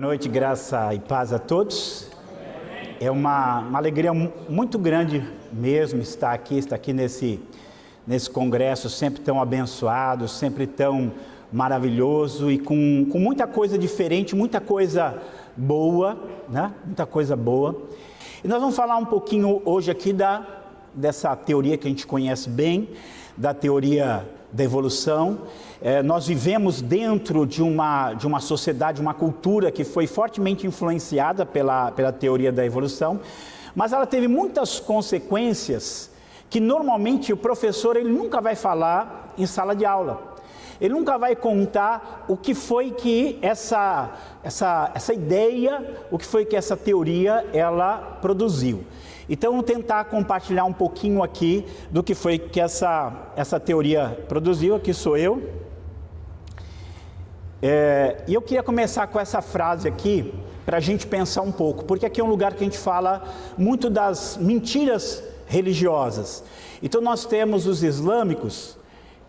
noite, graça e paz a todos. É uma alegria muito grande mesmo estar aqui nesse congresso sempre tão abençoado, sempre tão maravilhoso e com muita coisa diferente, muita coisa boa, né? Muita coisa boa. E nós vamos falar um pouquinho hoje aqui dessa teoria que a gente conhece bem, da teoria da evolução. Nós vivemos dentro de uma sociedade, uma cultura que foi fortemente influenciada pela teoria da evolução, mas ela teve muitas consequências que normalmente o professor ele nunca vai falar em sala de aula. Ele nunca vai contar o que foi que essa ideia, o que foi que essa teoria ela produziu. Então, vou tentar compartilhar um pouquinho aqui do que foi que essa teoria produziu. Aqui sou eu. E eu queria começar com essa frase aqui, para a gente pensar um pouco, porque aqui é um lugar que a gente fala muito das mentiras religiosas. Então, nós temos os islâmicos,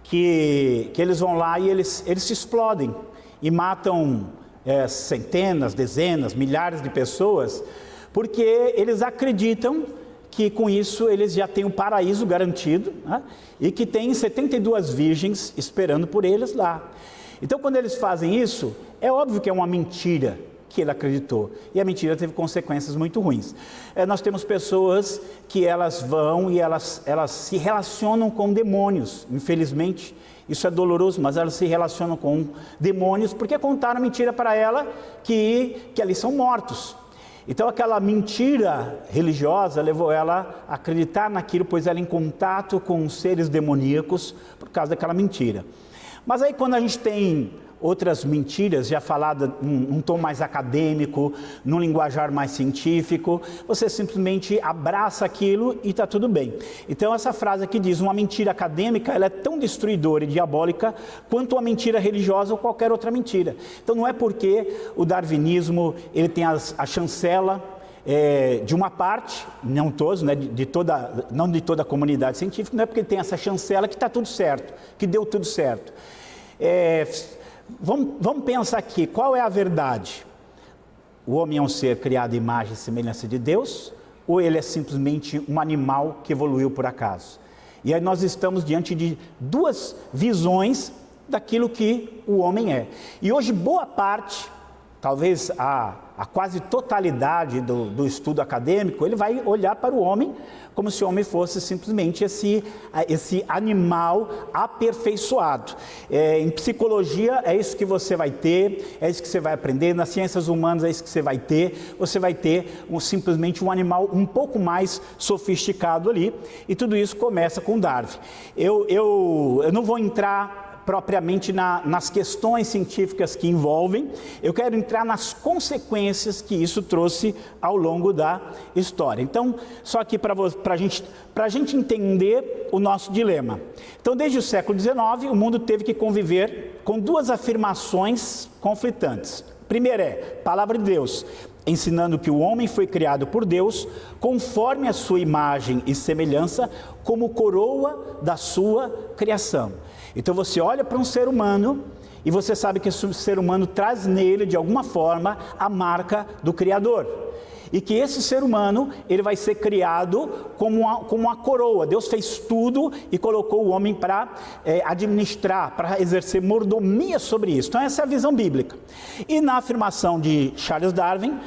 que eles vão lá e eles se explodem e matam centenas, dezenas, milhares de pessoas, porque eles acreditam que com isso eles já têm o paraíso garantido, né? E que tem 72 virgens esperando por eles lá. Então, quando eles fazem isso, é óbvio que é uma mentira que ele acreditou. E a mentira teve consequências muito ruins. Nós temos pessoas que elas vão e elas se relacionam com demônios. Infelizmente, isso é doloroso, mas elas se relacionam com demônios porque contaram mentira para ela que ali são mortos. Então aquela mentira religiosa levou ela a acreditar naquilo, pois ela em contato com seres demoníacos por causa daquela mentira. Mas aí quando a gente tem outras mentiras, já falada num tom mais acadêmico, num linguajar mais científico, você simplesmente abraça aquilo e está tudo bem. Então essa frase aqui diz, uma mentira acadêmica ela é tão destruidora e diabólica quanto uma mentira religiosa ou qualquer outra mentira. Então não é porque o darwinismo ele tem a chancela de uma parte, não todos, né, não de toda a comunidade científica, não é porque ele tem essa chancela que está tudo certo, que deu tudo certo. Vamos pensar aqui, qual é a verdade? O homem é um ser criado à imagem e semelhança de Deus, ou ele é simplesmente um animal que evoluiu por acaso? E aí nós estamos diante de duas visões daquilo que o homem é. E hoje boa parte, talvez a quase totalidade do estudo acadêmico, ele vai olhar para o homem como se o homem fosse simplesmente esse animal aperfeiçoado. Em psicologia é isso que você vai ter, é isso que você vai aprender, nas ciências humanas é isso que você vai ter simplesmente um animal um pouco mais sofisticado ali, e tudo isso começa com Darwin. Eu não vou entrar propriamente nas questões científicas que envolvem, eu quero entrar nas consequências que isso trouxe ao longo da história. Então, só aqui para a gente entender o nosso dilema. Então, desde o século XIX, o mundo teve que conviver com duas afirmações conflitantes. Primeiro palavra de Deus, ensinando que o homem foi criado por Deus, conforme a sua imagem e semelhança, como coroa da sua criação. Então você olha para um ser humano e você sabe que esse ser humano traz nele, de alguma forma, a marca do Criador. E que esse ser humano, ele vai ser criado como uma coroa. Deus fez tudo e colocou o homem para administrar, para exercer mordomia sobre isso. Então essa é a visão bíblica. E na afirmação de Charles Darwin,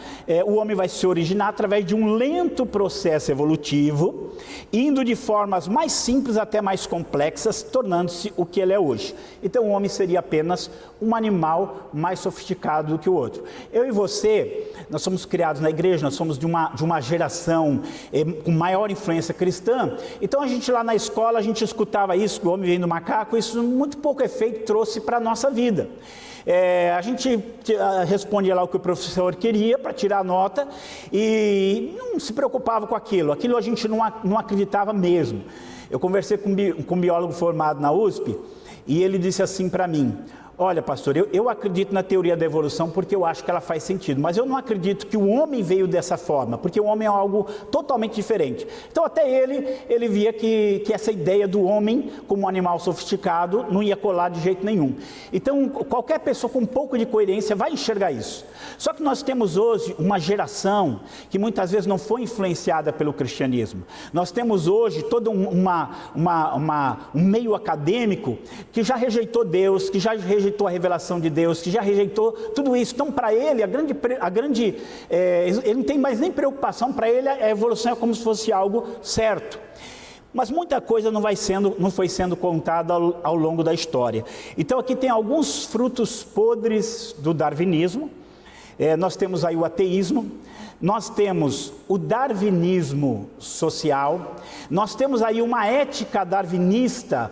o homem vai se originar através de um lento processo evolutivo, indo de formas mais simples até mais complexas, tornando-se o que ele é hoje. Então o homem seria apenas um animal mais sofisticado do que o outro. Eu e você, nós somos criados na igreja, nós somos de uma geração com maior influência cristã. Então a gente lá na escola, a gente escutava isso, o homem vem do macaco, isso muito pouco efeito trouxe para a nossa vida. A gente respondia lá o que o professor queria para tirar a nota e não se preocupava com aquilo a gente não acreditava mesmo. Eu conversei com um biólogo formado na USP e ele disse assim para mim, olha, pastor, eu acredito na teoria da evolução porque eu acho que ela faz sentido, mas eu não acredito que o homem veio dessa forma, porque o homem é algo totalmente diferente. Então até ele via que essa ideia do homem como um animal sofisticado não ia colar de jeito nenhum. Então qualquer pessoa com um pouco de coerência vai enxergar isso. Só que nós temos hoje uma geração que muitas vezes não foi influenciada pelo cristianismo. Nós temos hoje todo um meio acadêmico que já rejeitou Deus, que já rejeitou a revelação de Deus, que já rejeitou tudo isso. Então para ele, ele não tem mais nem preocupação, para ele a evolução é como se fosse algo certo. Mas muita coisa não foi sendo contada ao longo da história. Então aqui tem alguns frutos podres do darwinismo. Nós temos aí o ateísmo, nós temos o darwinismo social, nós temos aí uma ética darwinista,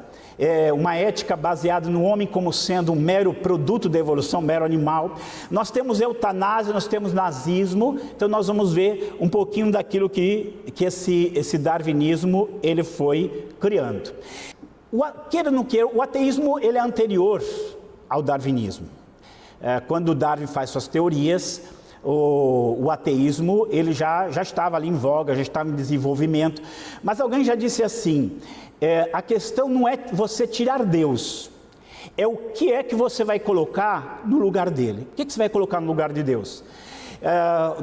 uma ética baseada no homem como sendo um mero produto da evolução, mero animal. Nós temos eutanásia, nós temos nazismo. Então nós vamos ver um pouquinho daquilo que esse darwinismo ele foi criando. Queira ou não queira, o ateísmo ele é anterior ao darwinismo. Quando Darwin faz suas teorias, o ateísmo ele já estava ali em voga, já estava em desenvolvimento. Mas alguém já disse assim, a questão não é você tirar Deus, é o que é que você vai colocar no lugar dele. O que você vai colocar no lugar de Deus?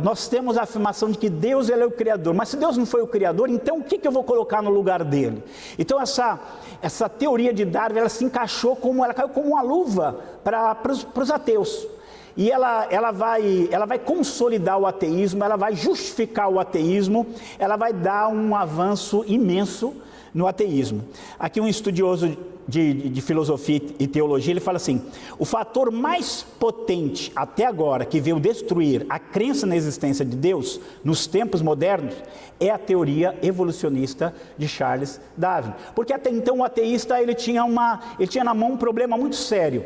Nós temos a afirmação de que Deus ele é o Criador, mas se Deus não foi o Criador, então o que eu vou colocar no lugar dele? Então essa teoria de Darwin, ela se encaixou ela caiu como uma luva para os ateus. E ela vai consolidar o ateísmo, ela vai justificar o ateísmo, ela vai dar um avanço imenso no ateísmo. Aqui um estudioso de filosofia e teologia, ele fala assim, o fator mais potente até agora que veio destruir a crença na existência de Deus nos tempos modernos é a teoria evolucionista de Charles Darwin. Porque até então o ateísta ele tinha na mão um problema muito sério.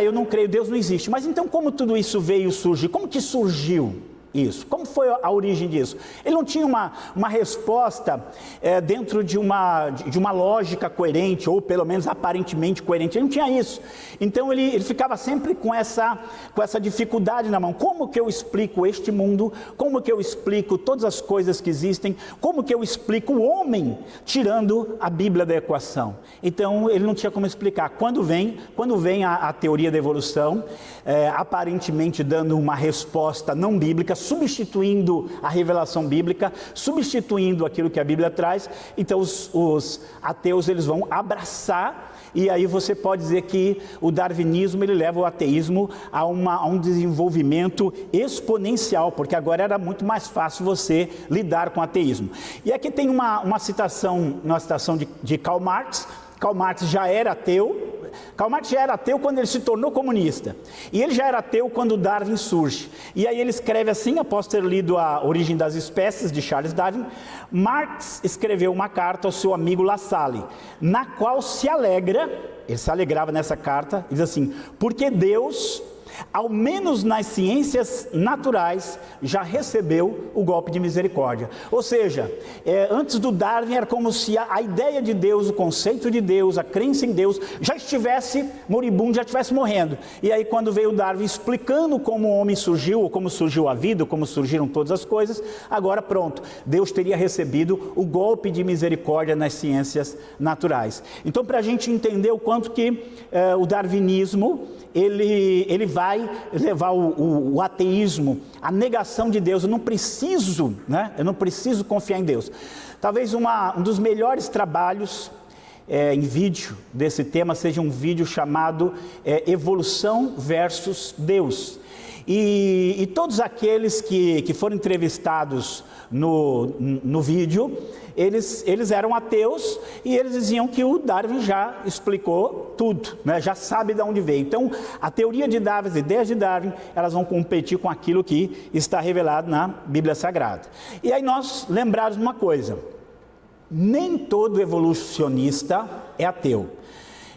Eu não creio, Deus não existe. Mas então como tudo isso veio surgir? Como que surgiu isso? Como foi a origem disso? Ele não tinha uma resposta dentro de uma lógica coerente, ou pelo menos aparentemente coerente. Ele não tinha isso. Então ele ficava sempre com essa dificuldade na mão. Como que eu explico este mundo? Como que eu explico todas as coisas que existem? Como que eu explico o homem tirando a Bíblia da equação? Então ele não tinha como explicar. Quando vem a teoria da evolução, aparentemente dando uma resposta não bíblica, substituindo a revelação bíblica, substituindo aquilo que a Bíblia traz, então os ateus eles vão abraçar, e aí você pode dizer que o darwinismo ele leva o ateísmo a um desenvolvimento exponencial, porque agora era muito mais fácil você lidar com o ateísmo. E aqui tem uma citação de Karl Marx. Karl Marx já era ateu. Karl Marx já era ateu quando ele se tornou comunista, e ele já era ateu quando Darwin surge. E aí ele escreve assim, após ter lido A Origem das Espécies de Charles Darwin, Marx escreveu uma carta ao seu amigo La Salle, na qual ele se alegrava nessa carta, diz assim, porque Deus, ao menos nas ciências naturais, já recebeu o golpe de misericórdia. Ou seja, antes do Darwin era como se a ideia de Deus, o conceito de Deus, a crença em Deus já estivesse moribundo, já estivesse morrendo. E aí quando veio o Darwin explicando como o homem surgiu, ou como surgiu a vida, ou como surgiram todas as coisas, agora pronto, Deus teria recebido o golpe de misericórdia nas ciências naturais. Então para a gente entender o quanto que o darwinismo ele vai levar o ateísmo, a negação de Deus. Eu não preciso confiar em Deus. Talvez um dos melhores trabalhos em vídeo desse tema seja um vídeo chamado Evolução versus Deus. E todos aqueles que foram entrevistados no vídeo, eles eram ateus, e eles diziam que o Darwin já explicou tudo, né? Já sabe de onde veio. Então a teoria de Darwin, as ideias de Darwin, elas vão competir com aquilo que está revelado na Bíblia Sagrada. E aí nós lembrarmos uma coisa, nem todo evolucionista é ateu.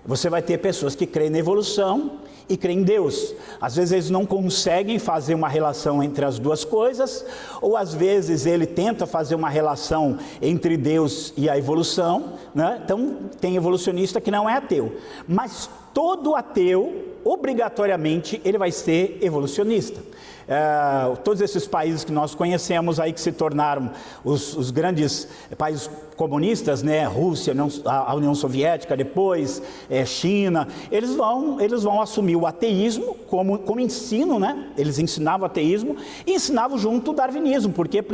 Você vai ter pessoas que creem na evolução e crê em Deus. Às vezes eles não conseguem fazer uma relação entre as duas coisas, ou às vezes ele tenta fazer uma relação entre Deus e a evolução, né? Então tem evolucionista que não é ateu, mas todo ateu, obrigatoriamente, ele vai ser evolucionista. Todos esses países que nós conhecemos aí, que se tornaram os grandes países comunistas, né? Rússia, a União Soviética, depois China, eles vão assumir o ateísmo como ensino, né? Eles ensinavam o ateísmo e ensinavam junto o darwinismo, porque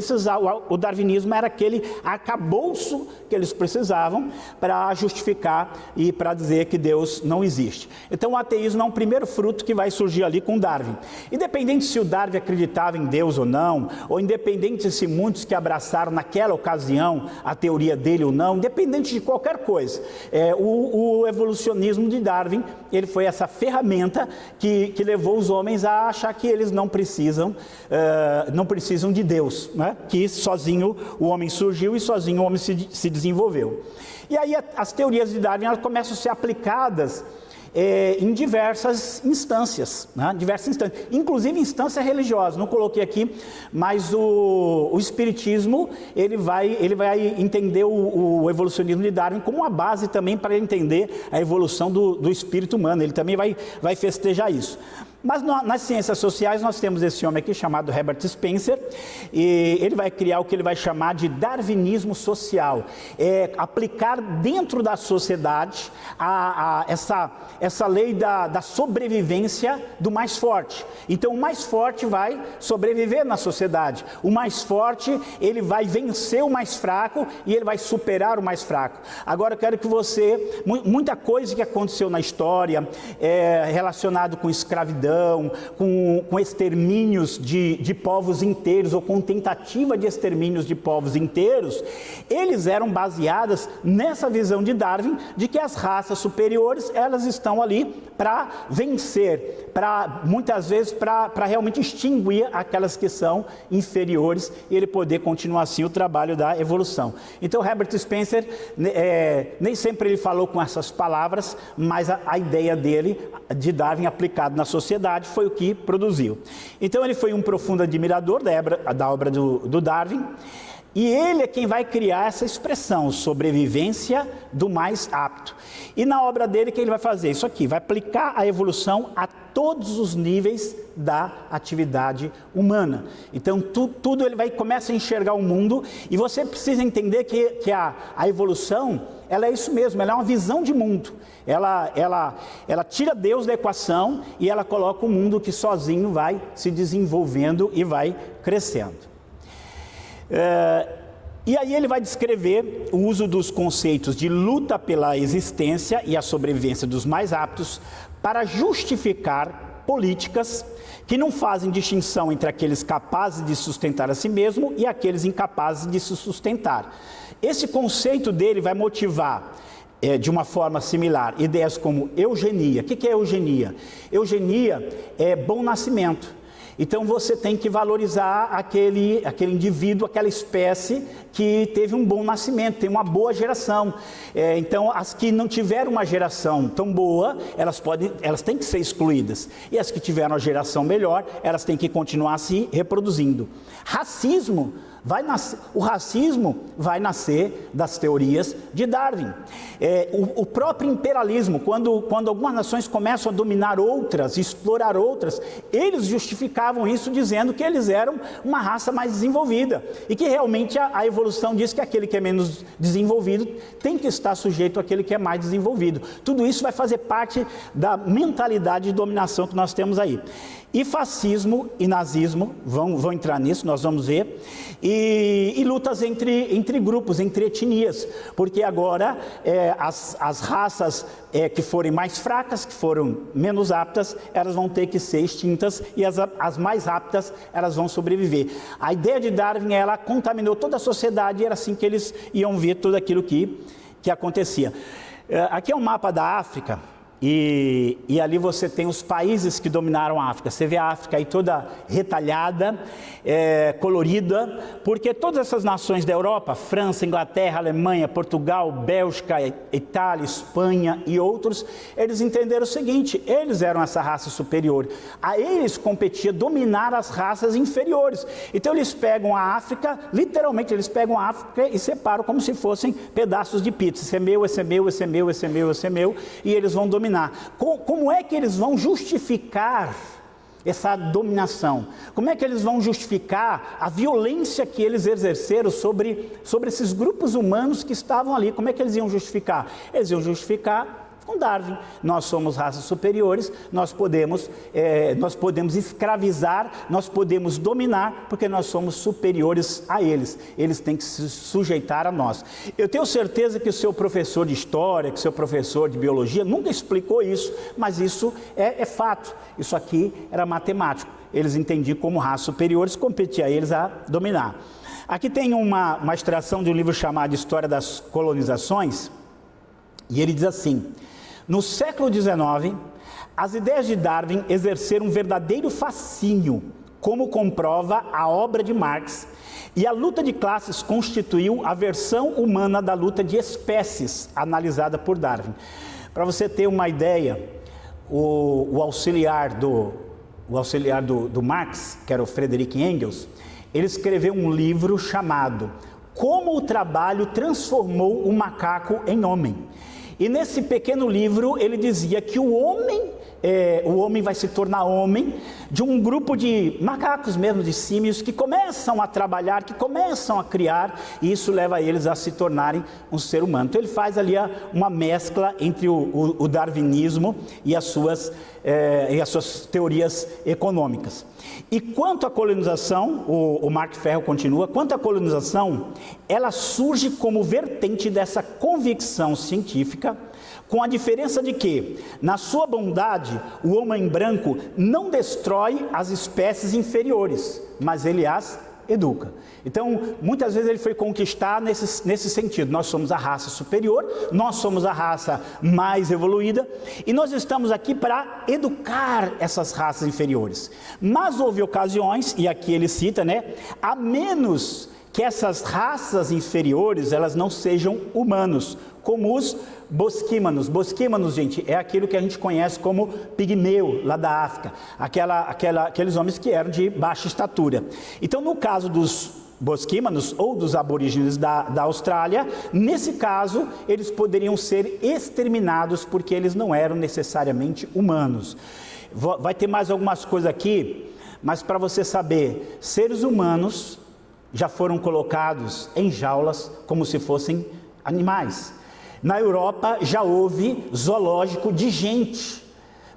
o darwinismo era aquele arcabouço que eles precisavam para justificar e para dizer que Deus não existe. Então o ateísmo é um primeiro fruto que vai surgir ali com Darwin. Independente se o Darwin acreditava em Deus ou não, ou independente se muitos que abraçaram naquela ocasião a teoria dele ou não, independente de qualquer coisa, o evolucionismo de Darwin, ele foi essa ferramenta que levou os homens a achar que eles não precisam de Deus, né? Que sozinho o homem surgiu e sozinho o homem se desenvolveu. E aí as teorias de Darwin, elas começam a ser aplicadas em diversas instâncias, né? Inclusive instâncias religiosas. Não coloquei aqui, mas o espiritismo ele vai entender o evolucionismo de Darwin como uma base também para entender a evolução do espírito humano. Ele também vai festejar isso. Mas nas ciências sociais nós temos esse homem aqui chamado Herbert Spencer, e ele vai criar o que ele vai chamar de darwinismo social, aplicar dentro da sociedade essa lei da sobrevivência do mais forte. Então o mais forte vai sobreviver na sociedade, o mais forte ele vai vencer o mais fraco e ele vai superar o mais fraco. Agora eu quero que muita coisa que aconteceu na história relacionado com escravidão, com extermínios de povos inteiros, ou com tentativa de extermínios de povos inteiros, eles eram baseadas nessa visão de Darwin, de que as raças superiores, elas estão ali para vencer, muitas vezes para realmente extinguir aquelas que são inferiores, e ele poder continuar assim o trabalho da evolução. Então Herbert Spencer, nem sempre ele falou com essas palavras, mas a ideia dele, de Darwin aplicado na sociedade, foi o que produziu. Então ele foi um profundo admirador da obra do Darwin, e ele é quem vai criar essa expressão, sobrevivência do mais apto. E na obra dele, que ele vai fazer? Isso aqui, vai aplicar a evolução a todos os níveis da atividade humana. Então tudo ele começa a enxergar o mundo, e você precisa entender que a evolução, ela é isso mesmo, ela é uma visão de mundo. Ela tira Deus da equação e ela coloca o mundo que sozinho vai se desenvolvendo e vai crescendo. E aí ele vai descrever o uso dos conceitos de luta pela existência e a sobrevivência dos mais aptos para justificar políticas que não fazem distinção entre aqueles capazes de sustentar a si mesmo e aqueles incapazes de se sustentar. Esse conceito dele vai motivar, de uma forma similar, ideias como eugenia. O que é eugenia? Eugenia é bom nascimento. Então você tem que valorizar aquele indivíduo, aquela espécie que teve um bom nascimento, tem uma boa geração. Então as que não tiveram uma geração tão boa, elas têm que ser excluídas. E as que tiveram uma geração melhor, elas têm que continuar se reproduzindo. O racismo vai nascer das teorias de Darwin. O próprio imperialismo, quando algumas nações começam a dominar outras, explorar outras, eles justificavam isso dizendo que eles eram uma raça mais desenvolvida, e que realmente a evolução diz que aquele que é menos desenvolvido tem que estar sujeito àquele que é mais desenvolvido. Tudo isso vai fazer parte da mentalidade de dominação que nós temos aí. E fascismo e nazismo vão entrar nisso, nós vamos ver, e lutas entre grupos, entre etnias, porque agora as raças que forem mais fracas, que foram menos aptas, elas vão ter que ser extintas, e as mais aptas, elas vão sobreviver. A ideia de Darwin, ela contaminou toda a sociedade, e era assim que eles iam ver tudo aquilo que acontecia. Aqui é um mapa da África. E ali você tem os países que dominaram a África. Você vê a África aí toda retalhada, colorida, porque todas essas nações da Europa, França, Inglaterra, Alemanha, Portugal, Bélgica, Itália, Espanha e outros, eles entenderam o seguinte: eles eram essa raça superior. A eles competia dominar as raças inferiores. Então eles pegam a África, literalmente eles pegam a África e separam como se fossem pedaços de pizza. Esse é meu, esse é meu, esse é meu, esse é meu, esse é meu, e eles vão dominar. Como é que eles vão justificar essa dominação? Como é que eles vão justificar a violência que eles exerceram sobre esses grupos humanos que estavam ali? Como é que eles iam justificar? Eles iam justificar com Darwin. Nós somos raças superiores, nós podemos escravizar, nós podemos dominar, porque nós somos superiores a eles. Eles têm que se sujeitar a nós. Eu tenho certeza que o seu professor de história, que o seu professor de biologia nunca explicou isso, mas isso é fato. Isso aqui era matemático. Eles entendiam como raças superiores, competia a eles a dominar. Aqui tem uma extração de um livro chamado História das Colonizações, e ele diz assim: no século XIX, as ideias de Darwin exerceram um verdadeiro fascínio, como comprova a obra de Marx, e a luta de classes constituiu a versão humana da luta de espécies, analisada por Darwin. Para você ter uma ideia, o auxiliar do Marx, que era o Friedrich Engels, ele escreveu um livro chamado Como o Trabalho Transformou o Macaco em Homem. E nesse pequeno livro ele dizia que o homem vai se tornar homem de um grupo de macacos mesmo, de símios, que começam a trabalhar, que começam a criar, e isso leva eles a se tornarem um ser humano. Então ele faz ali uma mescla entre o darwinismo e as suas teorias econômicas. E quanto à colonização, o Mark Ferro continua, quanto à colonização, ela surge como vertente dessa convicção científica, com a diferença de que, na sua bondade, o homem branco não destrói as espécies inferiores, mas ele as educa. Então, muitas vezes ele foi conquistar nesse sentido. Nós somos a raça superior, nós somos a raça mais evoluída, e nós estamos aqui para educar essas raças inferiores. Mas houve ocasiões, e aqui ele cita, a menos que essas raças inferiores, elas não sejam humanos, como os bosquímanos. Bosquímanos, gente, é aquilo que a gente conhece como pigmeu, lá da África, aqueles homens que eram de baixa estatura. Então, no caso dos bosquímanos ou dos aborígenes da Austrália, nesse caso, eles poderiam ser exterminados porque eles não eram necessariamente humanos. Vai ter mais algumas coisas aqui, mas para você saber, seres humanos já foram colocados em jaulas como se fossem animais. Na Europa já houve zoológico de gente.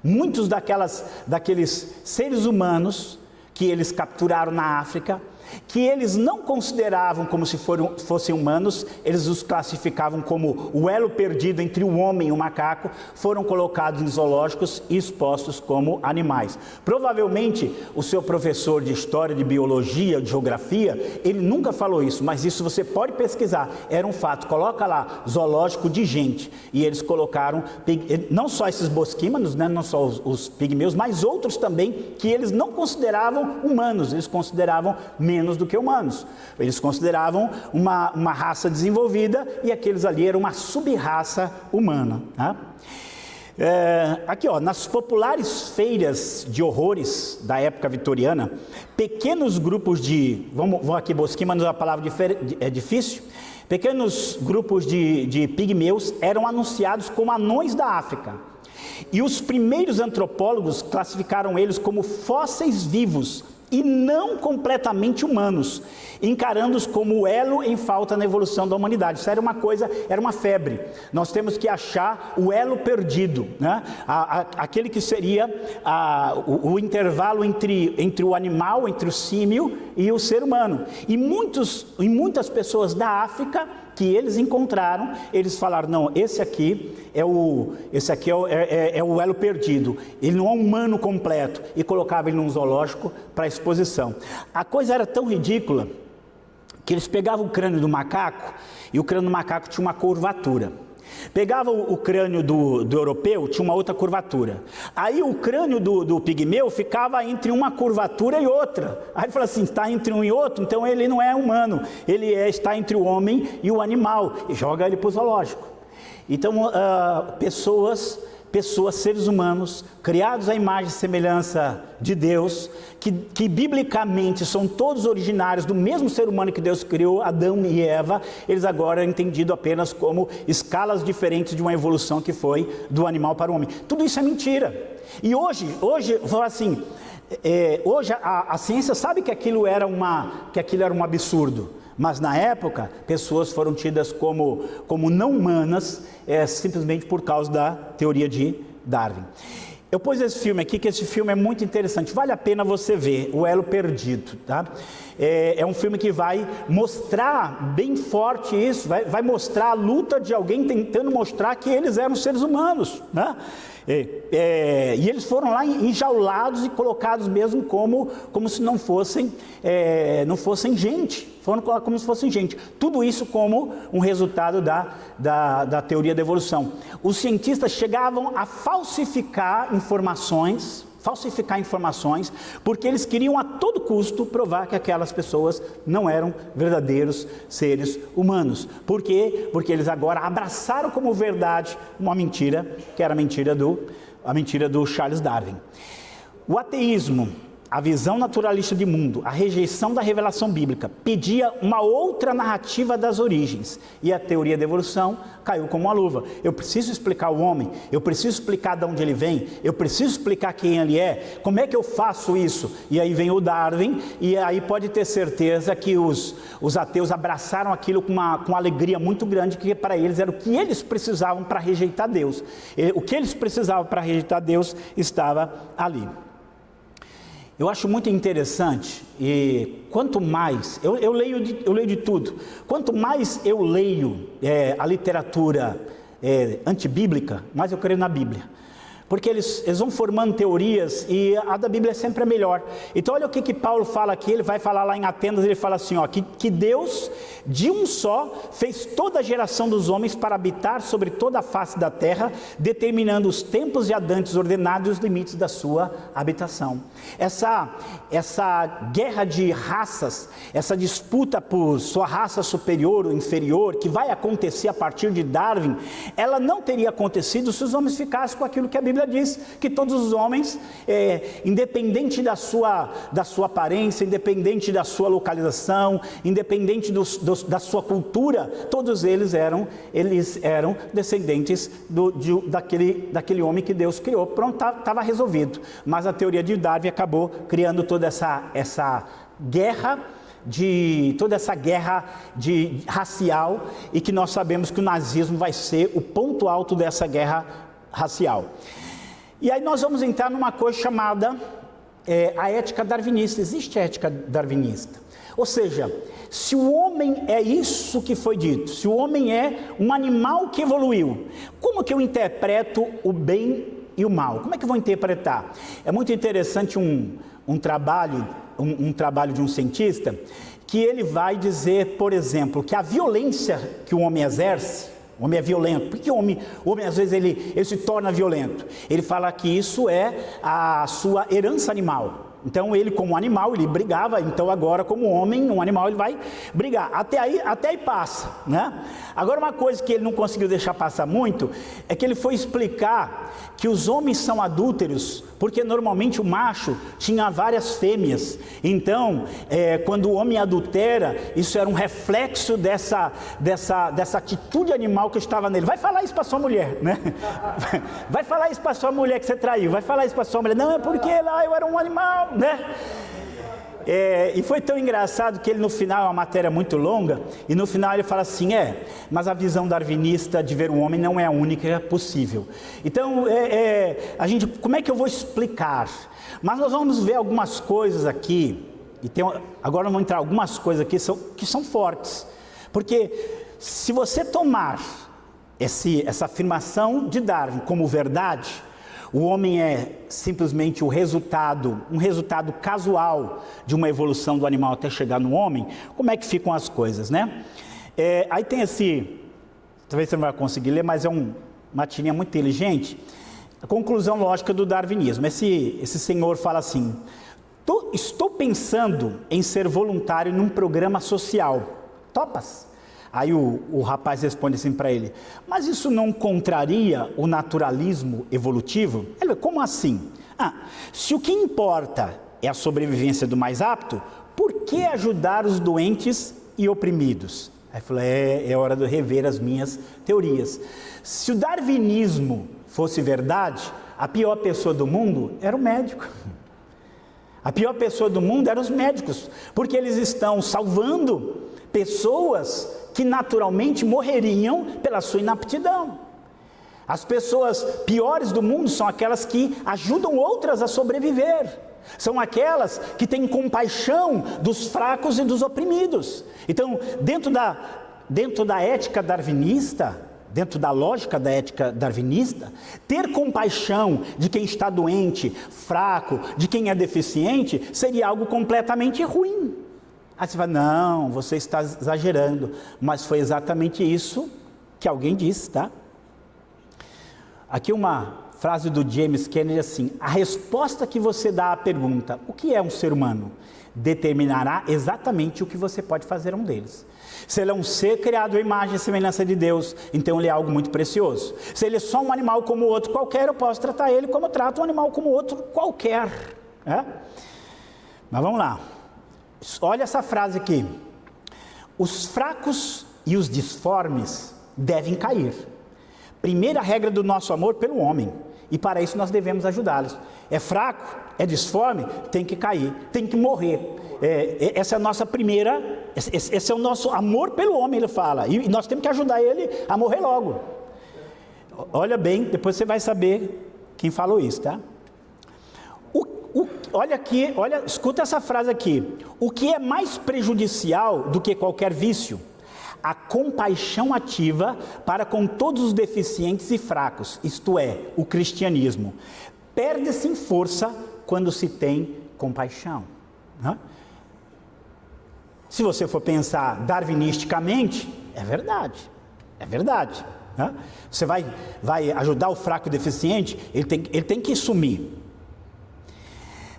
Muitos daqueles seres humanos que eles capturaram na África, que eles não consideravam como se fossem humanos, eles os classificavam como o elo perdido entre o homem e o macaco, foram colocados em zoológicos e expostos como animais. Provavelmente o seu professor de história, de biologia, de geografia, ele nunca falou isso, mas isso você pode pesquisar, era um fato. Coloca lá, zoológico de gente, e eles colocaram não só esses bosquímanos, não só os pigmeus, mas outros também que eles não consideravam humanos, eles consideravam menos do que humanos. Eles consideravam uma raça desenvolvida, e aqueles ali eram uma sub-raça humana. Aqui, nas populares feiras de horrores da época vitoriana, pequenos grupos vamos aqui, bosquímanos, a palavra é difícil, pequenos grupos de pigmeus eram anunciados como anões da África. E os primeiros antropólogos classificaram eles como fósseis vivos e não completamente humanos, encarando-os como o elo em falta na evolução da humanidade. Isso era uma febre. Nós temos que achar o elo perdido, aquele que seria o intervalo entre o animal, entre o símio e o ser humano. E muitas pessoas da África que eles encontraram, eles falaram: não, esse aqui é o elo perdido, ele não é um humano completo, e colocava ele num zoológico para exposição. A coisa era tão ridícula que eles pegavam o crânio do macaco, e o crânio do macaco tinha uma curvatura. Pegava o crânio do europeu, tinha uma outra curvatura. Aí o crânio do pigmeu ficava entre uma curvatura e outra. Aí ele falou assim, está entre um e outro, então ele não é humano. Ele está entre o homem e o animal. E joga ele para o zoológico. Então, pessoas, seres humanos, criados à imagem e semelhança de Deus, que biblicamente são todos originários do mesmo ser humano que Deus criou, Adão e Eva, eles agora são entendidos apenas como escalas diferentes de uma evolução que foi do animal para o homem. Tudo isso é mentira. E hoje assim, hoje a ciência sabe que aquilo era um absurdo. Mas na época, pessoas foram tidas como não humanas, simplesmente por causa da teoria de Darwin. Eu pus esse filme aqui, que esse filme é muito interessante, vale a pena você ver, O Elo Perdido, tá? É um filme que vai mostrar bem forte isso, vai mostrar a luta de alguém tentando mostrar que eles eram seres humanos, né? E eles foram lá enjaulados e colocados mesmo como se não fossem gente. Foram colocados como se fossem gente. Tudo isso como um resultado da teoria da evolução. Os cientistas chegavam a falsificar informações, porque eles queriam a todo custo provar que aquelas pessoas não eram verdadeiros seres humanos. Por quê? Porque eles agora abraçaram como verdade uma mentira, que era a mentira do Charles Darwin. O ateísmo, a visão naturalista de mundo, a rejeição da revelação bíblica, pedia uma outra narrativa das origens, e a teoria da evolução caiu como uma luva. Eu preciso explicar o homem, eu preciso explicar de onde ele vem, eu preciso explicar quem ele é, como é que eu faço isso? E aí vem o Darwin, e aí pode ter certeza que os ateus abraçaram aquilo com uma alegria muito grande, que para eles era o que eles precisavam para rejeitar Deus. O que eles precisavam para rejeitar Deus estava ali. Eu acho muito interessante, e quanto mais, eu leio de tudo, quanto mais eu leio a literatura antibíblica, mais eu creio na Bíblia. Porque eles vão formando teorias e a da Bíblia sempre é melhor. Então olha o que Paulo fala aqui, ele vai falar lá em Atenas, ele fala assim, que Deus de um só fez toda a geração dos homens para habitar sobre toda a face da terra, determinando os tempos e a dantes ordenados e os limites da sua habitação. Essa guerra de raças, essa disputa por sua raça superior ou inferior, que vai acontecer a partir de Darwin, ela não teria acontecido se os homens ficassem com aquilo que a Bíblia diz, que todos os homens, independente da sua aparência, independente da sua localização, independente da sua cultura, todos eles eram descendentes daquele homem que Deus criou. Pronto, estava resolvido. Mas a teoria de Darwin acabou criando toda essa guerra racial, e que nós sabemos que o nazismo vai ser o ponto alto dessa guerra racial. E aí nós vamos entrar numa coisa chamada a ética darwinista. Existe ética darwinista. Ou seja, se o homem é isso que foi dito, se o homem é um animal que evoluiu, como que eu interpreto o bem e o mal? Como é que eu vou interpretar? É muito interessante um trabalho de um cientista, que ele vai dizer, por exemplo, que a violência que o homem exerce, o homem é violento. Por que o homem às vezes ele se torna violento? Ele fala que isso é a sua herança animal. Então ele, como animal, ele brigava, então agora como homem, um animal, ele vai brigar. Até aí passa, né? Agora uma coisa que ele não conseguiu deixar passar muito, é que ele foi explicar que os homens são adúlteros, porque normalmente o macho tinha várias fêmeas. Então, quando o homem adultera, isso era um reflexo dessa atitude animal que estava nele. Vai falar isso para sua mulher, né? Vai falar isso para sua mulher que você traiu, vai falar isso para sua mulher. Não, é porque lá eu era um animal, né? E foi tão engraçado que ele no final, é uma matéria muito longa, e no final ele fala assim, mas a visão darwinista de ver o homem não é a única possível. Então, como é que eu vou explicar? Mas nós vamos ver algumas coisas aqui, agora vamos entrar algumas coisas aqui que são fortes, porque se você tomar essa afirmação de Darwin como verdade, o homem é simplesmente um resultado casual de uma evolução do animal até chegar no homem. Como é que ficam as coisas, né? Aí tem esse talvez você não vai conseguir ler, mas é uma tirinha muito inteligente. A conclusão lógica do darwinismo. Esse senhor fala assim: estou pensando em ser voluntário num programa social. Topas? Aí o rapaz responde assim para ele: mas isso não contraria o naturalismo evolutivo? Ele: como assim? Se o que importa é a sobrevivência do mais apto, por que ajudar os doentes e oprimidos? Aí falou: é hora de rever as minhas teorias. Se o darwinismo fosse verdade, a pior pessoa do mundo era o médico. A pior pessoa do mundo eram os médicos, porque eles estão salvando pessoas que naturalmente morreriam pela sua inaptidão. As pessoas piores do mundo são aquelas que ajudam outras a sobreviver. São aquelas que têm compaixão dos fracos e dos oprimidos. Então, dentro da ética darwinista, dentro da lógica da ética darwinista, ter compaixão de quem está doente, fraco, de quem é deficiente, seria algo completamente ruim. Aí você fala: não, você está exagerando. Mas foi exatamente isso que alguém disse, tá? Aqui uma frase do James Kennedy assim: a resposta que você dá à pergunta, o que é um ser humano, determinará exatamente o que você pode fazer a um deles. Se ele é um ser criado à imagem e semelhança de Deus, então ele é algo muito precioso. Se ele é só um animal como o outro qualquer, eu posso tratar ele como eu trato um animal como o outro qualquer, né? Mas vamos lá, olha essa frase aqui: os fracos e os disformes devem cair. Primeira regra do nosso amor pelo homem, e para isso nós devemos ajudá-los. É fraco, é disforme, tem que cair, tem que morrer. Essa é a nossa primeira, esse é o nosso amor pelo homem, ele fala, e nós temos que ajudar ele a morrer logo. Olha bem, depois você vai saber quem falou isso, tá? Olha aqui, escuta essa frase aqui: o que é mais prejudicial do que qualquer vício? A compaixão ativa para com todos os deficientes e fracos, isto é, o cristianismo. Perde-se em força quando se tem compaixão. Se você for pensar darwinisticamente, é verdade. Você vai ajudar o fraco e deficiente, ele tem que sumir.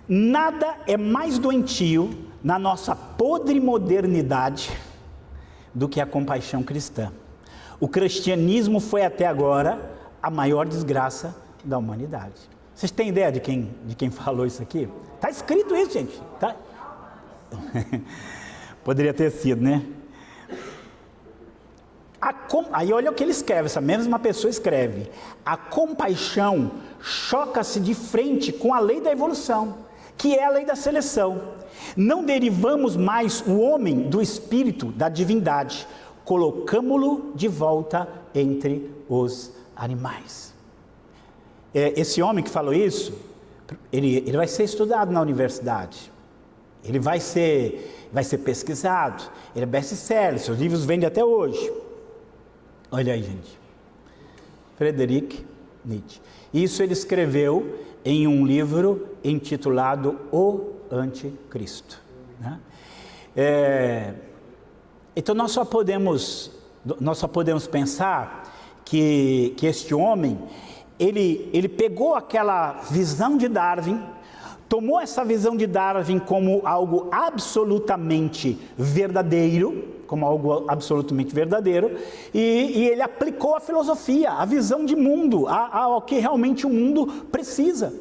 Nada é mais doentio na nossa podre modernidade do que a compaixão cristã. O cristianismo foi até agora a maior desgraça da humanidade. Vocês têm ideia de quem falou isso aqui? Está escrito isso, gente. Tá? Poderia ter sido, né? Aí olha o que ele escreve, essa mesma pessoa escreve: a compaixão choca-se de frente com a lei da evolução, que é a lei da seleção. Não derivamos mais o homem do espírito da divindade, colocamo-lo de volta entre os animais. Esse homem que falou isso, ele vai ser estudado na universidade, ele vai ser pesquisado, ele é best-seller, seus livros vendem até hoje. Olha aí, gente, Friedrich Nietzsche. Isso ele escreveu em um livro intitulado O Anticristo, né? Então nós só podemos pensar que este homem, ele pegou aquela visão de Darwin, tomou essa visão de Darwin como algo absolutamente verdadeiro, e ele aplicou a filosofia, a visão de mundo, ao que realmente o mundo precisa.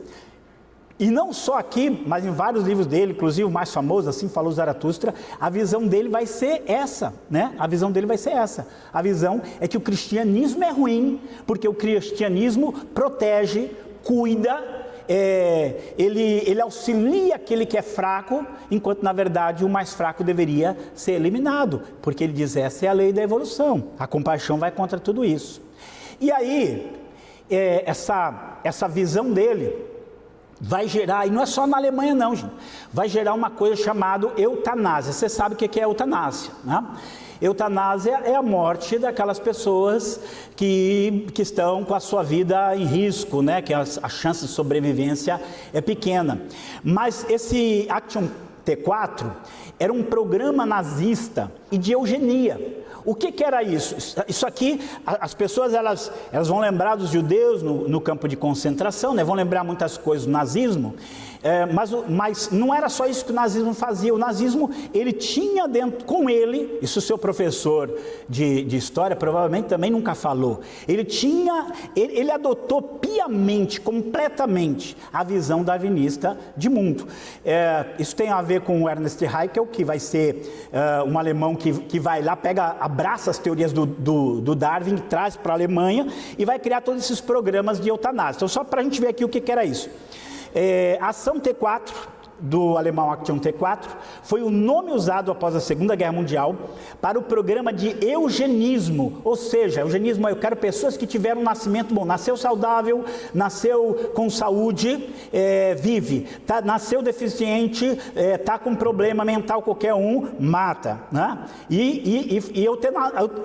E não só aqui, mas em vários livros dele, inclusive o mais famoso, Assim Falou Zaratustra, a visão dele vai ser essa, né? A visão dele vai ser essa. A visão é que o cristianismo é ruim, porque o cristianismo protege, cuida, ele auxilia aquele que é fraco, enquanto na verdade o mais fraco deveria ser eliminado, porque ele diz: essa é a lei da evolução, a compaixão vai contra tudo isso. E aí, essa visão dele vai gerar, e não é só na Alemanha não, gente, vai gerar uma coisa chamada eutanásia. Você sabe o que é eutanásia, né? Eutanásia é a morte daquelas pessoas que estão com a sua vida em risco, né? Que a chance de sobrevivência é pequena. Mas esse Action T4 era um programa nazista e de eugenia. O que era isso? Isso aqui, as pessoas elas vão lembrar dos judeus no campo de concentração, né? Vão lembrar muitas coisas do nazismo, mas não era só isso que o nazismo fazia. O nazismo, ele tinha dentro, com ele, isso o seu professor de história provavelmente também nunca falou, ele adotou piamente, completamente, a visão darwinista de mundo. Isso tem a ver com o Ernst Haeckel, que vai ser um alemão que vai lá, abraça as teorias do Darwin, traz para a Alemanha e vai criar todos esses programas de eutanásia. Então, só para a gente ver aqui o que era isso. Ação T4, do alemão Action T4, foi o nome usado após a Segunda Guerra Mundial para o programa de eugenismo, ou seja, eugenismo, eu quero pessoas que tiveram um nascimento bom, nasceu saudável, nasceu com saúde, vive, nasceu deficiente, está com problema mental qualquer um, mata, né? E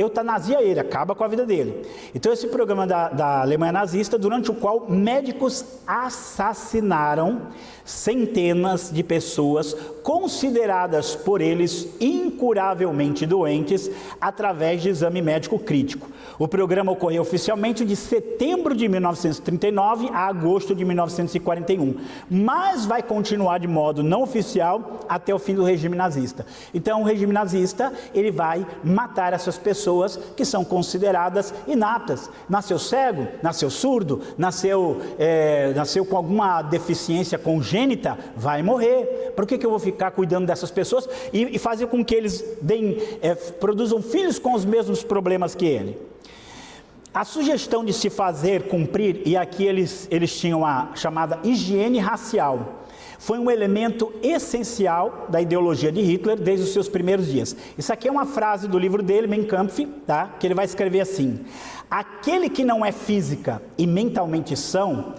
eutanasia ele, acaba com a vida dele. Então esse programa da Alemanha nazista, durante o qual médicos assassinaram centenas de pessoas consideradas por eles incuravelmente doentes através de exame médico crítico. O programa ocorreu oficialmente de setembro de 1939 a agosto de 1941, mas vai continuar de modo não oficial até o fim do regime nazista. Então o regime nazista, ele vai matar essas pessoas que são consideradas inaptas. Nasceu cego, nasceu surdo, nasceu com alguma deficiência congênita, vai morrer. Por que eu vou ficar cuidando dessas pessoas e fazer com que eles produzam filhos com os mesmos problemas que ele? A sugestão de se fazer cumprir, e aqui eles tinham a chamada higiene racial, foi um elemento essencial da ideologia de Hitler desde os seus primeiros dias. Isso aqui é uma frase do livro dele, Mein Kampf, tá? Que ele vai escrever assim: aquele que não é física e mentalmente são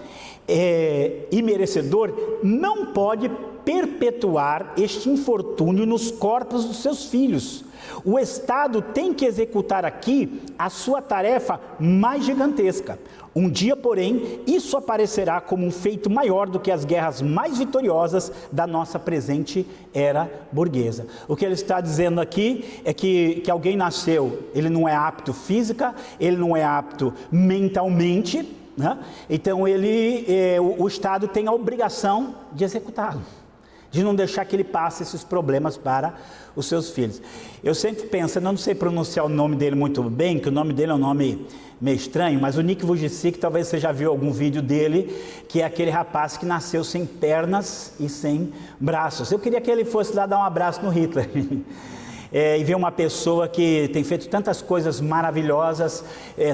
e merecedor não pode perpetuar este infortúnio nos corpos dos seus filhos. O Estado tem que executar aqui a sua tarefa mais gigantesca. Um dia, porém, isso aparecerá como um feito maior do que as guerras mais vitoriosas da nossa presente era burguesa. O que ele está dizendo aqui é que alguém nasceu, ele não é apto física, ele não é apto mentalmente, né? Então o Estado tem a obrigação de executá-lo, de não deixar que ele passe esses problemas para os seus filhos. Eu sempre penso, eu não sei pronunciar o nome dele muito bem, que o nome dele é um nome meio estranho, mas o Nick Vujicic, talvez você já viu algum vídeo dele, que é aquele rapaz que nasceu sem pernas e sem braços. Eu queria que ele fosse lá dar um abraço no Hitler. E ver uma pessoa que tem feito tantas coisas maravilhosas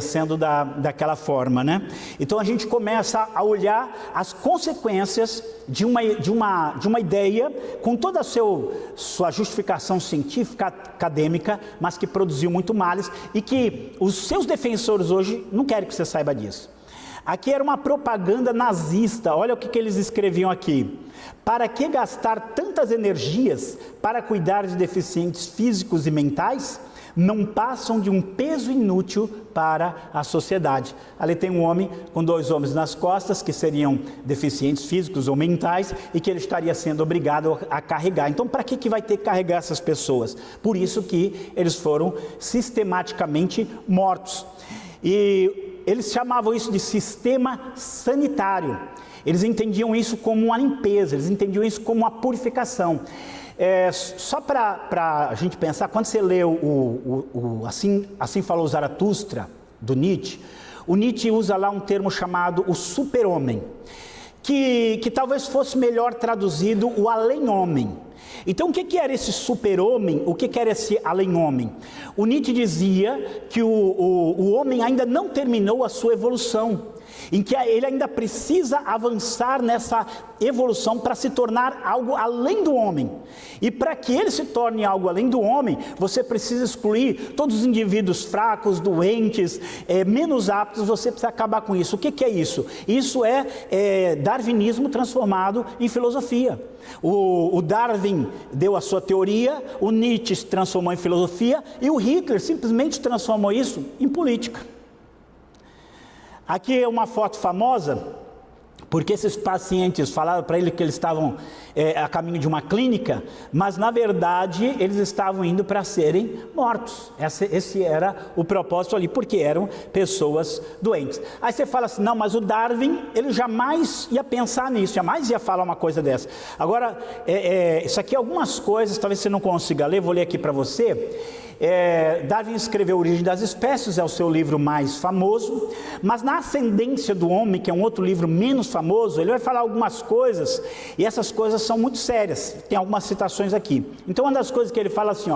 sendo daquela forma, né? Então a gente começa a olhar as consequências de uma ideia com toda a sua justificação científica, acadêmica, mas que produziu muito males e que os seus defensores hoje não querem que você saiba disso. Aqui era uma propaganda nazista, olha o que eles escreviam aqui: para que gastar tantas energias para cuidar de deficientes físicos e mentais? Não passam de um peso inútil para a sociedade. Ali tem um homem com dois homens nas costas, que seriam deficientes físicos ou mentais, e que ele estaria sendo obrigado a carregar. Então, para que vai ter que carregar essas pessoas? Por isso que eles foram sistematicamente mortos. E eles chamavam isso de sistema sanitário. Eles entendiam isso como uma limpeza, eles entendiam isso como uma purificação. Só para a gente pensar, quando você lê Assim Falou Zaratustra, do Nietzsche, o Nietzsche usa lá um termo chamado o super-homem, que talvez fosse melhor traduzido o além-homem. Então, o que era esse super-homem? O que era esse além-homem? O Nietzsche dizia que o homem ainda não terminou a sua evolução, em que ele ainda precisa avançar nessa evolução para se tornar algo além do homem. E para que ele se torne algo além do homem, você precisa excluir todos os indivíduos fracos, doentes, menos aptos, você precisa acabar com isso. O que é isso? Isso é darwinismo transformado em filosofia. O Darwin deu a sua teoria, o Nietzsche se transformou em filosofia e o Hitler simplesmente transformou isso em política. Aqui é uma foto famosa, Porque esses pacientes falaram para ele que eles estavam a caminho de uma clínica, mas na verdade eles estavam indo para serem mortos. Esse era o propósito ali, porque eram pessoas doentes. Aí você fala assim, não, mas o Darwin, ele jamais ia pensar nisso, jamais ia falar uma coisa dessa. Agora, isso aqui algumas coisas, talvez você não consiga ler, vou ler aqui para você. Darwin escreveu Origem das Espécies, é o seu livro mais famoso, mas na Ascendência do Homem, que é um outro livro menos famoso, ele vai falar algumas coisas, e essas coisas são muito sérias, tem algumas citações aqui. Então uma das coisas que ele fala assim,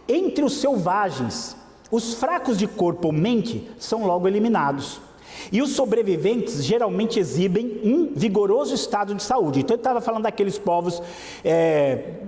entre os selvagens, os fracos de corpo ou mente são logo eliminados, e os sobreviventes geralmente exibem um vigoroso estado de saúde. Então ele estava falando daqueles povos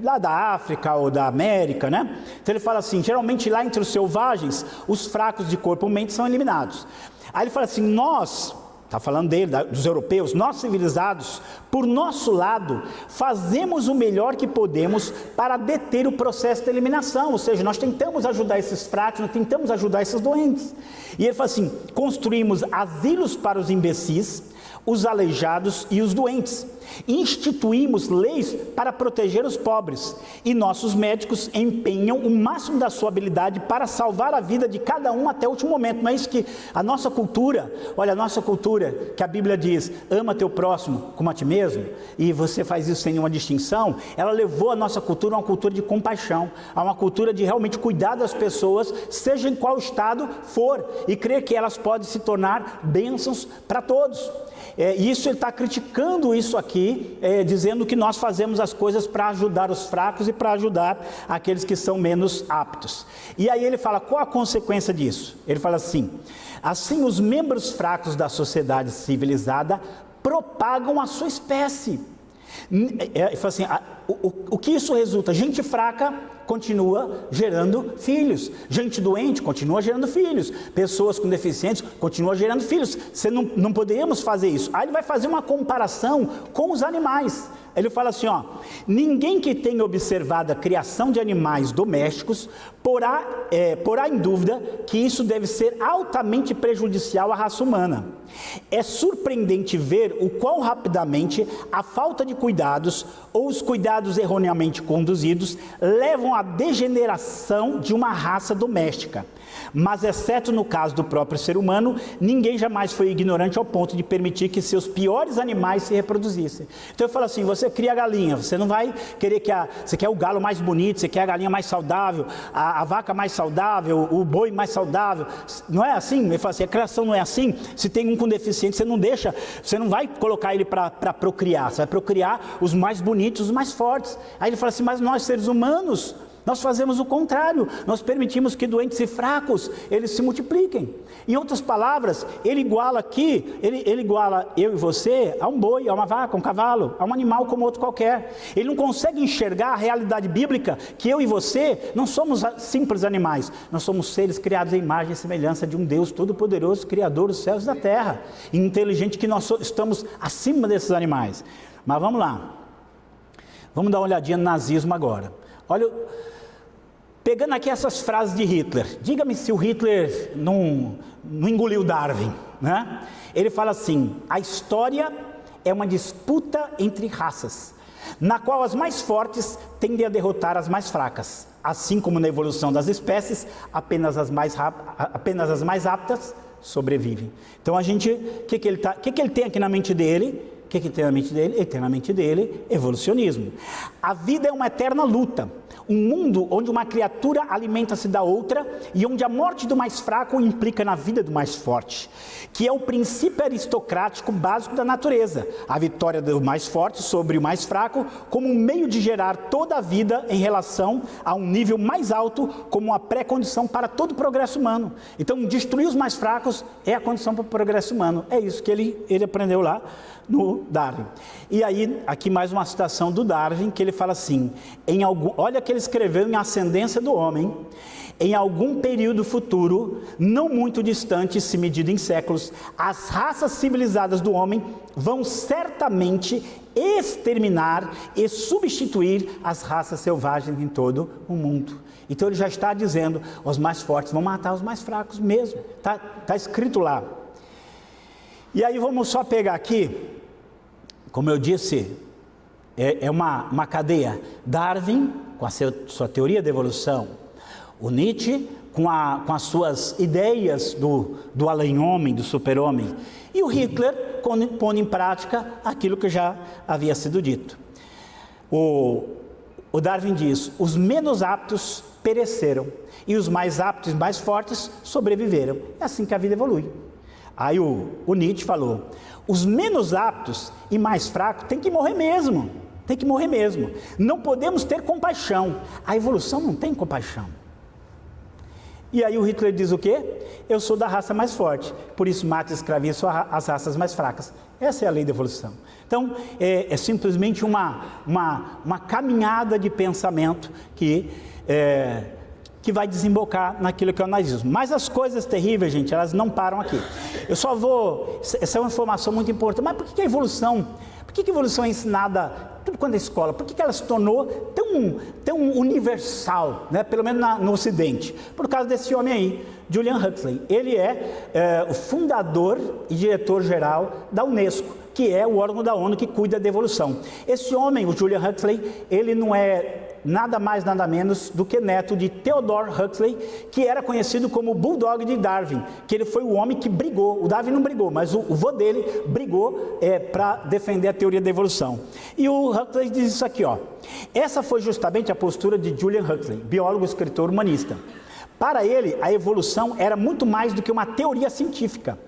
lá da África ou da América, né? Então ele fala assim, geralmente lá entre os selvagens, os fracos de corpo ou mente são eliminados. Aí ele fala assim, nós, está falando dele, dos europeus, nós civilizados, por nosso lado, fazemos o melhor que podemos para deter o processo de eliminação, ou seja, nós tentamos ajudar esses fracos, nós tentamos ajudar esses doentes. E ele fala assim, construímos asilos para os imbecis, os aleijados e os doentes. Instituímos leis para proteger os pobres, e nossos médicos empenham o máximo da sua habilidade para salvar a vida de cada um até o último momento. Não é isso que a nossa cultura, olha, a nossa cultura, que a Bíblia diz, ama teu próximo como a ti mesmo, e você faz isso sem nenhuma distinção, ela levou a nossa cultura a uma cultura de compaixão, a uma cultura de realmente cuidar das pessoas, seja em qual estado for, e crer que elas podem se tornar bênçãos para todos. Isso ele está criticando isso aqui, dizendo que nós fazemos as coisas para ajudar os fracos e para ajudar aqueles que são menos aptos. E aí ele fala, qual a consequência disso? Ele fala assim os membros fracos da sociedade civilizada propagam a sua espécie. Ele fala assim, o que isso resulta? Gente fraca continua gerando filhos, gente doente continua gerando filhos, pessoas com deficientes continuam gerando filhos. Não poderíamos fazer isso. Aí ele vai fazer uma comparação com os animais. Ele fala assim, ninguém que tenha observado a criação de animais domésticos porá em dúvida que isso deve ser altamente prejudicial à raça humana. É surpreendente ver o quão rapidamente a falta de cuidados ou os cuidados erroneamente conduzidos levam à degeneração de uma raça doméstica. Mas, exceto no caso do próprio ser humano, ninguém jamais foi ignorante ao ponto de permitir que seus piores animais se reproduzissem. Então eu falo assim, você cria a galinha, você não vai querer você quer o galo mais bonito, você quer a galinha mais saudável, a vaca mais saudável, o boi mais saudável. Não é assim? Ele fala assim, a criação não é assim. Se tem um com deficiente, você não vai colocar ele para procriar, você vai procriar os mais bonitos, os mais fortes. Aí ele fala assim, mas nós seres humanos, nós fazemos o contrário, nós permitimos que doentes e fracos, eles se multipliquem. Em outras palavras, ele iguala aqui, ele iguala eu e você a um boi, a uma vaca, a um cavalo, a um animal como outro qualquer. Ele não consegue enxergar a realidade bíblica, que eu e você não somos simples animais, nós somos seres criados à imagem e semelhança de um Deus todo-poderoso, Criador dos céus e da terra, e inteligente, que nós estamos acima desses animais. Mas vamos lá, vamos dar uma olhadinha no nazismo agora. Olha, pegando aqui essas frases de Hitler, diga-me se o Hitler não engoliu Darwin, né? Ele fala assim, a história é uma disputa entre raças, na qual as mais fortes tendem a derrotar as mais fracas, assim como na evolução das espécies, apenas as mais aptas sobrevivem. Então o que ele tem aqui na mente dele? O que ele tem na mente dele? Ele tem na mente dele evolucionismo. A vida é uma eterna luta, um mundo onde uma criatura alimenta-se da outra e onde a morte do mais fraco implica na vida do mais forte, que é o princípio aristocrático básico da natureza, a vitória do mais forte sobre o mais fraco como um meio de gerar toda a vida em relação a um nível mais alto, como uma pré-condição para todo o progresso humano. Então, destruir os mais fracos é a condição para o progresso humano. É isso que ele aprendeu lá no Darwin. E aí, aqui mais uma citação do Darwin, que ele fala assim, olha que ele escreveu em Ascendência do Homem, em algum período futuro, não muito distante, se medido em séculos, as raças civilizadas do homem vão certamente exterminar e substituir as raças selvagens em todo o mundo. Então ele já está dizendo, os mais fortes vão matar os mais fracos mesmo, está escrito lá. E aí vamos só pegar aqui, como eu disse, é uma cadeia. Darwin, com a sua teoria da evolução, o Nietzsche, com as suas ideias do além-homem, do super-homem, e o Hitler, pondo em prática aquilo que já havia sido dito. O Darwin diz: os menos aptos pereceram, e os mais aptos e mais fortes sobreviveram. É assim que a vida evolui. Aí o Nietzsche falou: os menos aptos e mais fracos têm que morrer mesmo. Tem que morrer mesmo. Não podemos ter compaixão. A evolução não tem compaixão. E aí o Hitler diz o quê? Eu sou da raça mais forte, por isso mato e escravizo as raças mais fracas. Essa é a lei da evolução. Então, é simplesmente uma caminhada de pensamento que vai desembocar naquilo que é o nazismo. Mas as coisas terríveis, gente, elas não param aqui. Eu só vou... Essa é uma informação muito importante. Mas por que a evolução... Por que a evolução é ensinada tudo quanto é escola? Por que ela se tornou tão universal, né? Pelo menos no Ocidente? Por causa desse homem aí, Julian Huxley. Ele é o fundador e diretor-geral da Unesco, que é o órgão da ONU que cuida da evolução. Esse homem, o Julian Huxley, ele não é nada mais, nada menos do que neto de Theodore Huxley, que era conhecido como o Bulldog de Darwin, que ele foi o homem que brigou. O Darwin não brigou, mas o vô dele brigou para defender a teoria da evolução. E o Huxley diz isso aqui, ó. Essa foi justamente a postura de Julian Huxley, biólogo, escritor, humanista. Para ele, a evolução era muito mais do que uma teoria científica.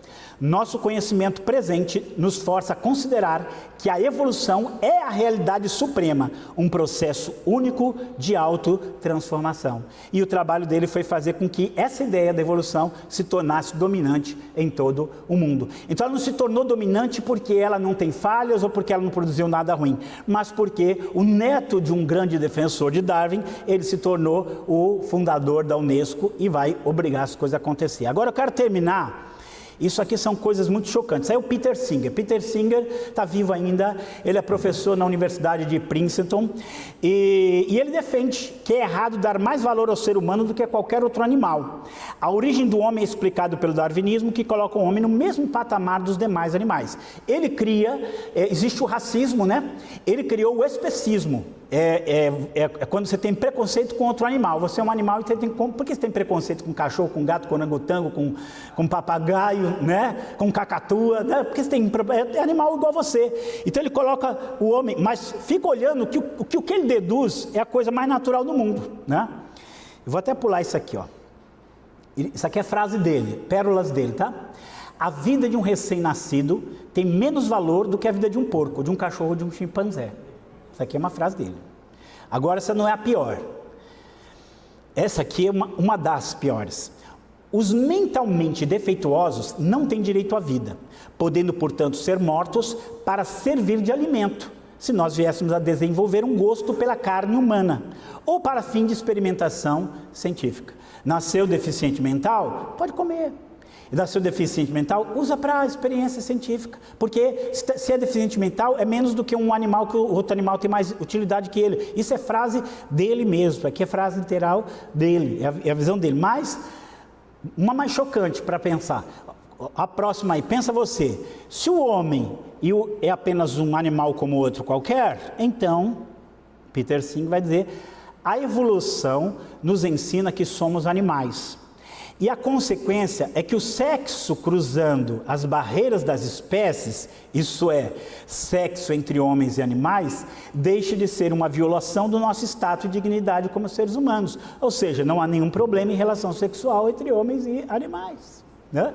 Nosso conhecimento presente nos força a considerar que a evolução é a realidade suprema, um processo único de autotransformação. E o trabalho dele foi fazer com que essa ideia da evolução se tornasse dominante em todo o mundo. Então ela não se tornou dominante porque ela não tem falhas ou porque ela não produziu nada ruim, mas porque o neto de um grande defensor de Darwin, ele se tornou o fundador da Unesco e vai obrigar as coisas a acontecer. Agora eu quero terminar. Isso aqui são coisas muito chocantes. Aí o Peter Singer. Peter Singer está vivo ainda, ele é professor na Universidade de Princeton e ele defende que é errado dar mais valor ao ser humano do que a qualquer outro animal. A origem do homem é explicado pelo darwinismo, que coloca o homem no mesmo patamar dos demais animais. Ele cria, existe o racismo, né? Ele criou o especismo. É quando você tem preconceito com outro animal. Você é um animal e você tem... Por que você tem preconceito com cachorro, com gato, com orangotango, com papagaio, né? Com cacatua, né? Porque você tem... É animal igual a você. Então ele coloca o homem, mas fica olhando que o que ele deduz é a coisa mais natural do mundo, né? Eu vou até pular isso aqui, ó. Isso aqui é frase dele, pérolas dele, tá? A vida de um recém-nascido tem menos valor do que a vida de um porco, de um cachorro, de um chimpanzé. Essa aqui é uma frase dele. Agora, essa não é a pior. Essa aqui é uma das piores. Os mentalmente defeituosos não têm direito à vida, podendo, portanto, ser mortos para servir de alimento, se nós viéssemos a desenvolver um gosto pela carne humana, ou para fim de experimentação científica. Nasceu deficiente mental? Pode comer. E nasceu deficiente mental? Usa para experiência científica. Porque se é deficiente mental, é menos do que um animal, que o outro animal tem mais utilidade que ele. Isso é frase dele mesmo. Aqui é frase literal dele, é a visão dele. Mas, uma mais chocante para pensar. A próxima aí, pensa você. Se o homem é apenas um animal como outro qualquer, então, Peter Singer vai dizer, a evolução nos ensina que somos animais. E a consequência é que o sexo cruzando as barreiras das espécies, isso é, sexo entre homens e animais, deixa de ser uma violação do nosso status e dignidade como seres humanos. Ou seja, não há nenhum problema em relação sexual entre homens e animais, né?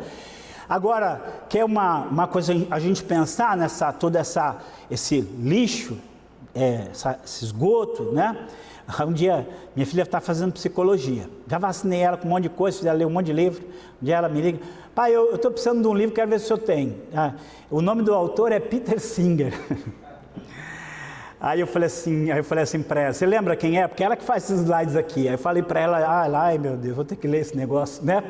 Agora, quer uma coisa a gente pensar esse lixo, esse esgoto, né? Um dia, minha filha está fazendo psicologia, já vacinei ela com um monte de coisa, fiz ela ler um monte de livro. Um dia ela me liga, pai, eu estou precisando de um livro, quero ver se o senhor tem. O nome do autor é Peter Singer. Aí eu falei assim para ela, você lembra quem é? Porque ela que faz esses slides aqui. Aí eu falei para ela, ai meu Deus, vou ter que ler esse negócio, né?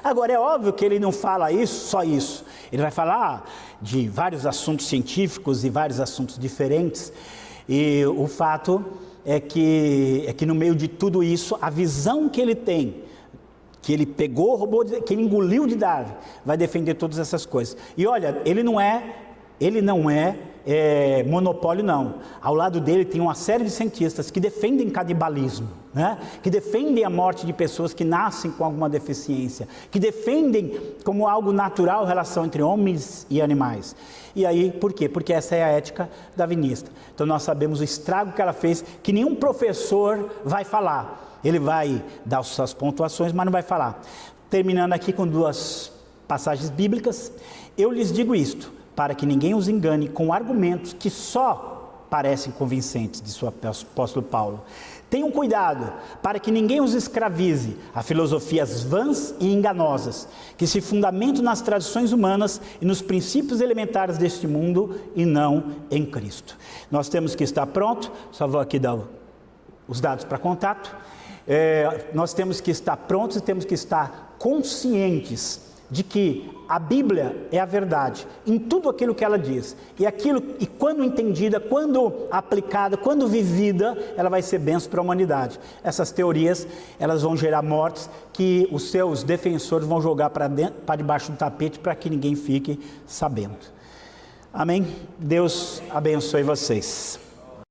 Agora, é óbvio que ele não fala isso, só isso. Ele vai falar de vários assuntos científicos e vários assuntos diferentes. E o fato é que no meio de tudo isso, a visão que ele tem, que ele pegou, roubou, que ele engoliu de Darwin, vai defender todas essas coisas. E olha, ele não é monopólio, não. Ao lado dele tem uma série de cientistas que defendem canibalismo, né? Que defendem a morte de pessoas que nascem com alguma deficiência, que defendem como algo natural a relação entre homens e animais. E aí, por quê? Porque essa é a ética darwinista. Então nós sabemos o estrago que ela fez, que nenhum professor vai falar. Ele vai dar as suas pontuações, mas não vai falar. Terminando aqui com duas passagens bíblicas, eu lhes digo isto, para que ninguém os engane com argumentos que só parecem convincentes, disse o apóstolo Paulo. Tenham cuidado, para que ninguém os escravize a filosofias vãs e enganosas, que se fundamentam nas tradições humanas e nos princípios elementares deste mundo e não em Cristo. Nós temos que estar prontos, só vou aqui dar os dados para contato. Nós temos que estar prontos e temos que estar conscientes de que a Bíblia é a verdade em tudo aquilo que ela diz, e quando entendida, quando aplicada, quando vivida, ela vai ser bênção para a humanidade. Essas teorias, elas vão gerar mortes que os seus defensores vão jogar para debaixo do tapete para que ninguém fique sabendo. Amém? Deus abençoe vocês.